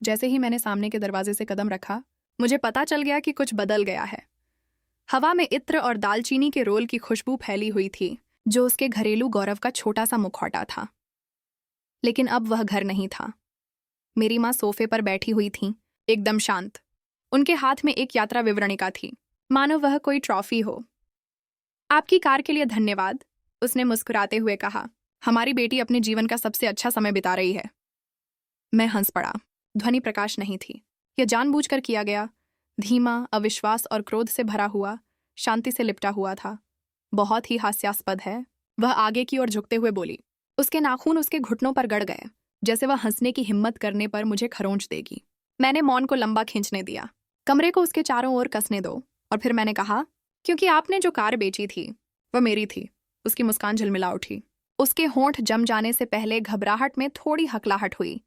जैसे ही मैंने सामने के दरवाजे से कदम रखा, मुझे पता चल गया कि कुछ बदल गया है। हवा में इत्र और दालचीनी के रोल की खुशबू फैली हुई थी, जो उसके घरेलू गौरव का छोटा सा मुखौटा था। लेकिन अब वह घर नहीं था। मेरी माँ सोफे पर बैठी हुई थी, एकदम शांत। उनके हाथ में एक यात्रा विवरणिका थी, मानो वह कोई ट्रॉफी हो। आपकी कार के लिए धन्यवाद, उसने मुस्कुराते हुए कहा। हमारी बेटी अपने जीवन का सबसे अच्छा समय बिता रही है। मैं हंस पड़ा। ध्वनि प्रकाश नहीं थी। यह जानबूझकर किया गया, धीमा, अविश्वास और क्रोध से भरा हुआ, शांति से लिपटा हुआ था। बहुत ही हास्यास्पद है। वह आगे की ओर झुकते हुए बोली। उसके नाखून उसके घुटनों पर गड़ गए, जैसे वह हंसने की हिम्मत करने पर मुझे खरोंच देगी। मैंने मौन को लंबा खींचने दिया। कमरे को उसके चारों ओर कसने दो। और फिर मैंने कहा, क्योंकि आपने जो कार बेची थी वह मेरी थी। उसकी मुस्कान झिलमिला उठी। उसके होंठ जम जाने से पहले घबराहट में थोड़ी हकलाहट हुई।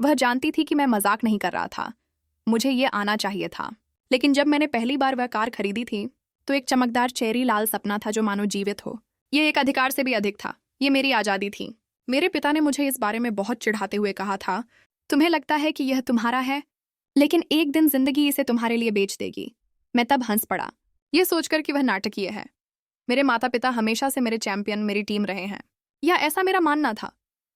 वह जानती थी कि मैं मजाक नहीं कर रहा था। मुझे ये आना चाहिए था। लेकिन जब मैंने पहली बार वह कार खरीदी थी तो एक चमकदार चेरी लाल सपना था जो मानो जीवित हो। ये एक अधिकार से भी अधिक था। ये मेरी आज़ादी थी। मेरे पिता ने मुझे इस बारे में बहुत चिढ़ाते हुए कहा था, तुम्हें लगता है कि यह तुम्हारा है, लेकिन एक दिन जिंदगी इसे तुम्हारे लिए बेच देगी। मैं तब हंस पड़ा, यह सोचकर कि वह नाटकीय है। मेरे माता पिता हमेशा से मेरे चैंपियन, मेरी टीम रहे हैं, या ऐसा मेरा मानना था।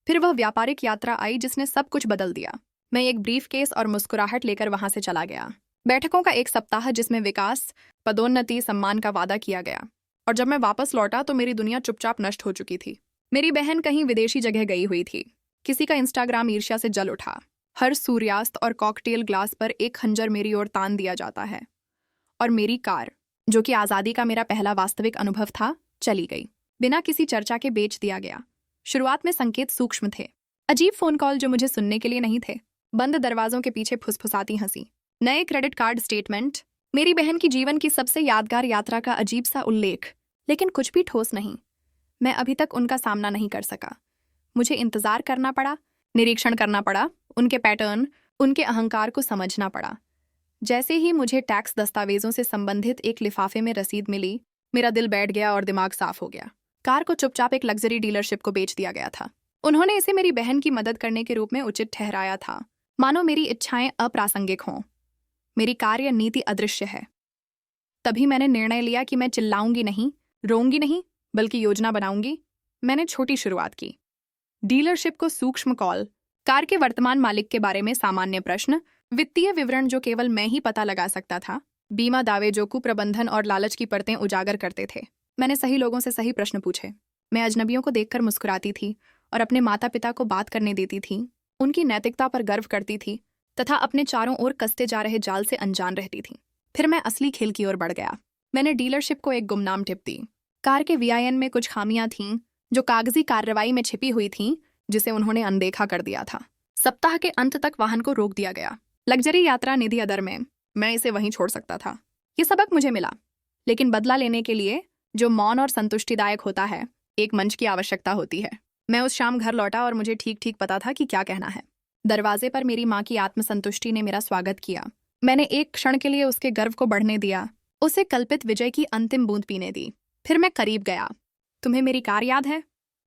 फिर वह व्यापारिक यात्रा आई जिसने सब कुछ बदल दिया। मैं एक ब्रीफ केस और मुस्कुराहट लेकर वहां से चला गया। बैठकों का एक सप्ताह जिसमें विकास, पदोन्नति, सम्मान का वादा किया गया। और जब मैं वापस लौटा तो मेरी दुनिया चुपचाप नष्ट हो चुकी थी। मेरी बहन कहीं विदेशी जगह गई हुई थी। किसी का इंस्टाग्राम ईर्ष्या से जल उठा। हर सूर्यास्त और कॉकटेल ग्लास पर एक खंजर मेरी ओर तान दिया जाता है। और मेरी कार, जो कि आज़ादी का मेरा पहला वास्तविक अनुभव था, चली गई। बिना किसी चर्चा के बेच दिया गया। शुरुआत में संकेत सूक्ष्म थे। अजीब फोन कॉल जो मुझे सुनने के लिए नहीं थे। बंद दरवाजों के पीछे फुसफुसाती हंसी। नए क्रेडिट कार्ड स्टेटमेंट। मेरी बहन की जीवन की सबसे यादगार यात्रा का अजीब सा उल्लेख, लेकिन कुछ भी ठोस नहीं। मैं अभी तक उनका सामना नहीं कर सका। मुझे इंतजार करना पड़ा, निरीक्षण करना पड़ा, उनके पैटर्न, उनके अहंकार को समझना पड़ा। जैसे ही मुझे टैक्स दस्तावेजों से संबंधित एक लिफाफे में रसीद मिली, मेरा दिल बैठ गया और दिमाग साफ हो गया। कार को चुपचाप एक लग्जरी डीलरशिप को बेच दिया गया था। उन्होंने इसे मेरी बहन की मदद करने के रूप में उचित ठहराया था, मानो मेरी इच्छाएं अप्रासंगिक हों। मेरी कार्य नीति अदृश्य है। तभी मैंने निर्णय लिया कि मैं चिल्लाऊंगी नहीं, रोऊंगी नहीं, बल्कि योजना बनाऊंगी। मैंने छोटी शुरुआत की। डीलरशिप को सूक्ष्म कॉल, कार के वर्तमान मालिक के बारे में सामान्य प्रश्न, वित्तीय विवरण जो केवल मैं ही पता लगा सकता था, बीमा दावे जो कुप्रबंधन और लालच की परतें उजागर करते थे। मैंने सही लोगों से सही प्रश्न पूछे। मैं अजनबियों को देखकर मुस्कुराती थी और अपने माता पिता को बात करने देती थी। उनकी नैतिकता पर गर्व करती थी तथा अपने चारों ओर कसते जा रहे जाल से अनजान रहती थी। फिर मैं असली खेल की ओर बढ़ गया। मैंने डीलरशिप को एक गुमनाम टिप दी। कार के वीआईएन में कुछ खामियां थीं जो कागजी कार्रवाई में छिपी हुई थीं, जिसे उन्होंने अनदेखा कर दिया था। सप्ताह के अंत तक वाहन को रोक दिया गया। लग्जरी यात्रा निधि अदर में मैं इसे वहीं छोड़ सकता था। ये सबक मुझे मिला। लेकिन बदला लेने के लिए, जो मौन और संतुष्टिदायक होता है, एक मंच की आवश्यकता होती है। मैं उस शाम घर लौटा और मुझे ठीक ठीक पता था कि क्या कहना है। दरवाजे पर मेरी माँ की आत्मसंतुष्टि ने मेरा स्वागत किया। मैंने एक क्षण के लिए उसके गर्व को बढ़ने दिया, उसे कल्पित विजय की अंतिम बूंद पीने दी। फिर मैं करीब गया। तुम्हें मेरी कार याद है?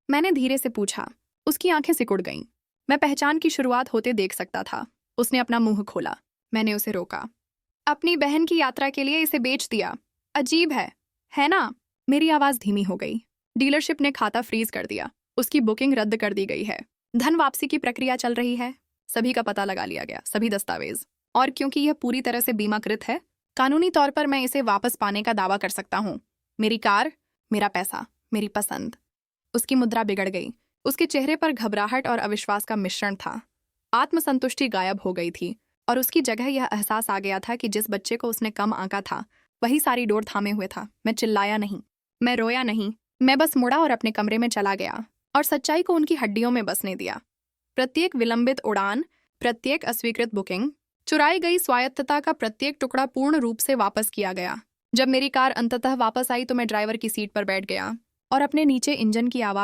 मैंने धीरे से पूछा। उसकी आंखें सिकुड़ गईं। मैं पहचान की शुरुआत होते देख सकता था। उसने अपना मुंह खोला। मैंने उसे रोका। अपनी बहन की यात्रा के लिए इसे बेच दिया। अजीब है ना? मेरी आवाज धीमी हो गई। डीलरशिप ने खाता फ्रीज कर दिया। उसकी बुकिंग रद्द कर दी गई है। धन वापसी की प्रक्रिया चल रही है। सभी का पता लगा लिया गया, सभी दस्तावेज। और क्योंकि यह पूरी तरह से बीमाकृत है, कानूनी तौर पर मैं इसे वापस पाने का दावा कर सकता हूँ। मेरी कार, मेरा पैसा, मेरी पसंद। उसकी मुद्रा बिगड़ गई। उसके चेहरे पर घबराहट और अविश्वास का मिश्रण था। आत्मसंतुष्टि गायब हो गई थी और उसकी जगह यह एहसास आ गया था कि जिस बच्चे को उसने कम आंका था, वही सारी डोर थामे हुए था। मैं चिल्लाया नहीं, मैं रोया नहीं। मैं बस मुड़ा और अपने कमरे में चला गया और सच्चाई को उनकी हड्डियों में बसने दिया। प्रत्येक विलंबित उड़ान, प्रत्येक अस्वीकृत बुकिंग, चुराई गई स्वायत्तता का प्रत्येक टुकड़ा पूर्ण रूप से वापस किया गया। जब मेरी कार अंततः वापस आई तो मैं ड्राइवर की सीट पर बैठ गया और अपने नीचे इंजन की आवाज